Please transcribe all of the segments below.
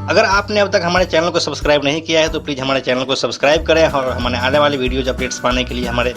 अगर आपने अब तक हमारे चैनल को सब्सक्राइब नहीं किया है तो प्लीज़ हमारे चैनल को सब्सक्राइब करें और हमारे आने वाली वीडियोज़ अपडेट्स पाने के लिए हमारे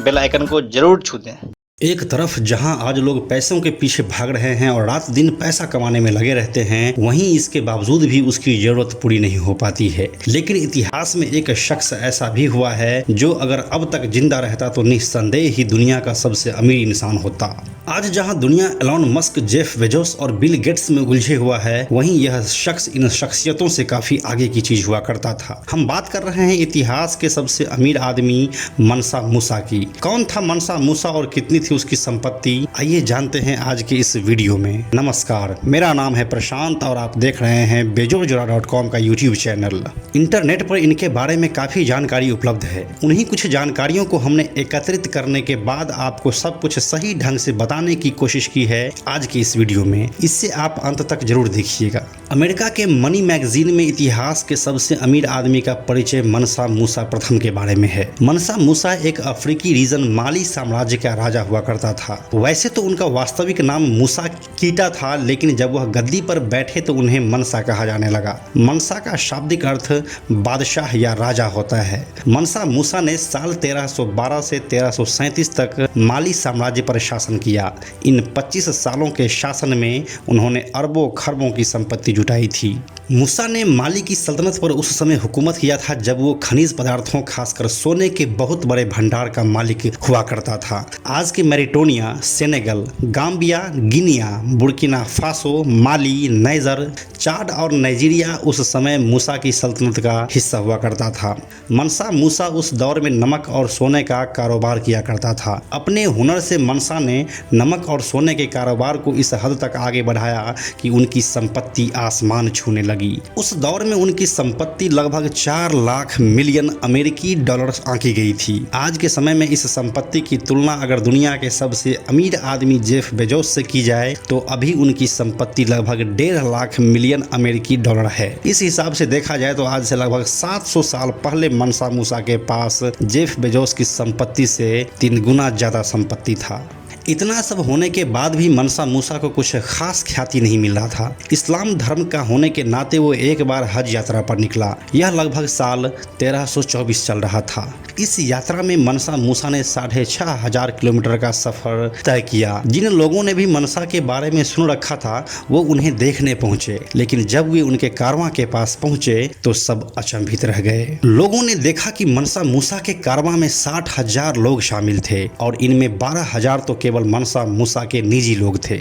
बेल आइकन को ज़रूर छू दें। एक तरफ जहां आज लोग पैसों के पीछे भाग रहे हैं और रात दिन पैसा कमाने में लगे रहते हैं, वहीं इसके बावजूद भी उसकी जरूरत पूरी नहीं हो पाती है। लेकिन इतिहास में एक शख्स ऐसा भी हुआ है जो अगर अब तक जिंदा रहता तो निस्संदेह ही दुनिया का सबसे अमीर इंसान होता। आज जहां दुनिया एलॉन मस्क, जेफ बेजोस और बिल गेट्स में उलझे हुआ है, वहीं यह शख्स इन शख्सियतों से काफी आगे की चीज हुआ करता था। हम बात कर रहे हैं इतिहास के सबसे अमीर आदमी मनसा मूसा की। कौन था मनसा मूसा और कितनी थी उसकी संपत्ति, आइए जानते हैं आज के इस वीडियो में। नमस्कार, मेरा नाम है प्रशांत और आप देख रहे हैं बेजोरजोरा.com का यूट्यूब चैनल। इंटरनेट पर इनके बारे में काफी जानकारी उपलब्ध है। उन्हीं कुछ जानकारियों को हमने एकत्रित करने के बाद आपको सब कुछ सही ढंग से बताने की कोशिश की है आज की इस वीडियो में। इससे आप अंत तक जरूर देखिएगा। अमेरिका के मनी मैगजीन में इतिहास के सबसे अमीर आदमी का परिचय मनसा मूसा प्रथम के बारे में है। मनसा मूसा एक अफ्रीकी रीजन माली साम्राज्य का राजा हुआ करता था। वैसे तो उनका वास्तविक नाम मूसा कीटा था, लेकिन जब वह गद्दी पर बैठे तो उन्हें मनसा कहा जाने लगा। मनसा का शाब्दिक अर्थ बादशाह या राजा होता है। मनसा मूसा ने साल 1312 से 1337 तक माली साम्राज्य पर शासन किया। इन 25 सालों के शासन में उन्होंने अरबों खरबों की संपत्ति जुटाई थी। मूसा ने माली की सल्तनत पर उस समय हुकूमत किया था जब वो खनिज पदार्थों खासकर सोने के बहुत बड़े भंडार का मालिक हुआ करता था। आज के Mauritania, Senegal, Gambia, Guinea, Burkina Faso, Mali, Niger, Chad और नाइजीरिया उस समय मूसा की सल्तनत का हिस्सा हुआ करता था। मनसा मूसा उस दौर में नमक और सोने का कारोबार किया करता था। अपने हुनर से मनसा ने नमक और सोने के कारोबार को इस हद तक आगे बढ़ाया कि उनकी संपत्ति आसमान छूने लगी। उस दौर में उनकी संपत्ति लगभग 4 लाख मिलियन अमेरिकी डॉलर आंकी गई थी। आज के समय में इस संपत्ति की तुलना अगर दुनिया के सबसे अमीर आदमी जेफ बेजोस से की जाए तो अभी उनकी संपत्ति लगभग 1.5 लाख मिलियन अमेरिकी डॉलर है। इस हिसाब से देखा जाए तो आज से लगभग 700 साल पहले मनसा मूसा के पास जेफ बेजोस की संपत्ति से 3 गुना ज्यादा संपत्ति था। इतना सब होने के बाद भी मनसा मूसा को कुछ खास ख्याति नहीं मिल रहा था। इस्लाम धर्म का होने के नाते वो एक बार हज यात्रा पर निकला। यह लगभग साल 1324 चल रहा था। इस यात्रा में मनसा मूसा ने 6,500 किलोमीटर का सफर तय किया। जिन लोगों ने भी मनसा के बारे में सुन रखा था वो उन्हें देखने पहुंचे, लेकिन जब वे उनके कारवां के पास पहुंचे तो सब अचंभित रह गए। लोगों ने देखा कि मनसा मूसा के कारवां में 60,000 लोग शामिल थे और इनमें 12,000 तो केवल मनसा मूसा के निजी लोग थे।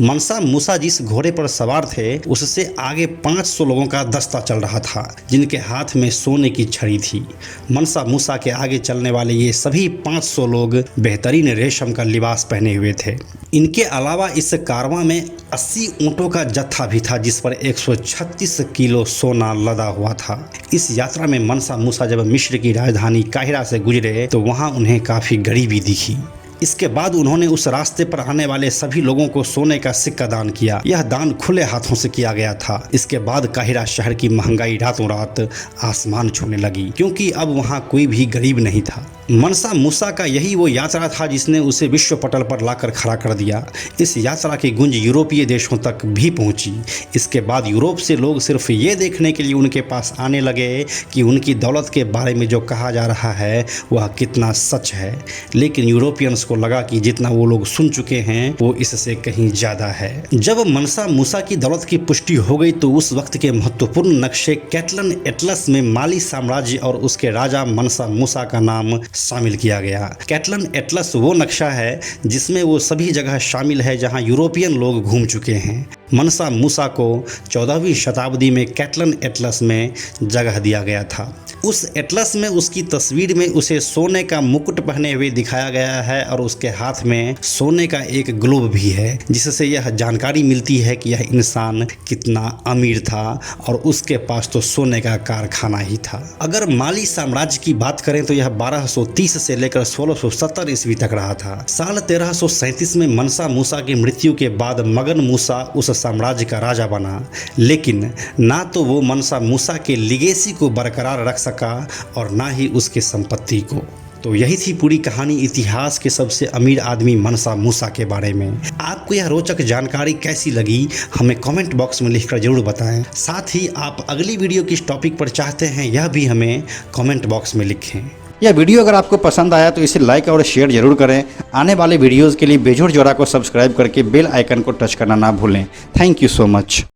मनसा मूसा जिस घोड़े पर सवार थे उससे आगे 500 लोगों का दस्ता चल रहा था जिनके हाथ में सोने की छड़ी थी। मनसा मूसा के आगे चलने वाले ये सभी 500 लोग बेहतरीन रेशम का लिबास पहने हुए थे। इनके अलावा इस कारवां में 80 ऊंटों का जत्था भी था जिस पर 136 किलो सोना लदा हुआ था। इस यात्रा में मनसा मूसा जब मिस्र की राजधानी काहिरा से गुजरे तो वहां उन्हें काफी गरीबी दिखी। इसके बाद उन्होंने उस रास्ते पर आने वाले सभी लोगों को सोने का सिक्का दान किया। यह दान खुले हाथों से किया गया था। इसके बाद काहिरा शहर की महंगाई रातों रात आसमान छूने लगी क्योंकि अब वहां कोई भी गरीब नहीं था। मनसा मूसा का यही वो यात्रा था जिसने उसे विश्व पटल पर लाकर खड़ा कर दिया। इस यात्रा की गूंज यूरोपीय देशों तक भी पहुंची। इसके बाद यूरोप से लोग सिर्फ ये देखने के लिए उनके पास आने लगे कि उनकी दौलत के बारे में जो कहा जा रहा है वह कितना सच है। लेकिन यूरोपियंस को लगा कि जितना वो लोग सुन चुके हैं वो इससे कहीं ज्यादा है। जब मनसा मूसा की दौलत की पुष्टि हो गई तो उस वक्त के महत्वपूर्ण नक्शे कैटलन एटलस में माली साम्राज्य और उसके राजा मनसा मूसा का नाम शामिल किया गया। कैटलन एटलस वो नक्शा है जिसमें वो सभी जगह शामिल है जहां यूरोपियन लोग घूम चुके हैं। मनसा मूसा को 14वीं शताब्दी में कैटलन एटलस में जगह दिया गया था। उस एटलस में उसकी तस्वीर में उसे सोने का मुकुट पहने हुए दिखाया गया है और उसके हाथ में सोने का एक ग्लोब भी है, जिससे यह जानकारी मिलती है कि यह इंसान कितना अमीर था और उसके पास तो सोने का कारखाना ही था। अगर माली साम्राज्य की बात करें तो यह 1230 से लेकर 1670 ईस्वी तक रहा था। साल 1337 में मनसा मूसा की मृत्यु के बाद मगन मूसा उस साम्राज्य का राजा बना, लेकिन ना तो वो मनसा मूसा के लिगेसी को बरकरार रख सका और ना ही उसकी संपत्ति को। तो यही थी पूरी कहानी इतिहास के सबसे अमीर आदमी मनसा मूसा के बारे में। आपको यह रोचक जानकारी कैसी लगी हमें कमेंट बॉक्स में लिखकर जरूर बताएं। साथ ही आप अगली वीडियो किस टॉपिक पर चाहते हैं यह भी हमें कमेंट बॉक्स में लिखें। यह वीडियो अगर आपको पसंद आया तो इसे लाइक और शेयर जरूर करें। आने वाले वीडियोज़ के लिए बेजोड़ जोड़ा को सब्सक्राइब करके बेल आइकन को टच करना ना भूलें। Thank you so much.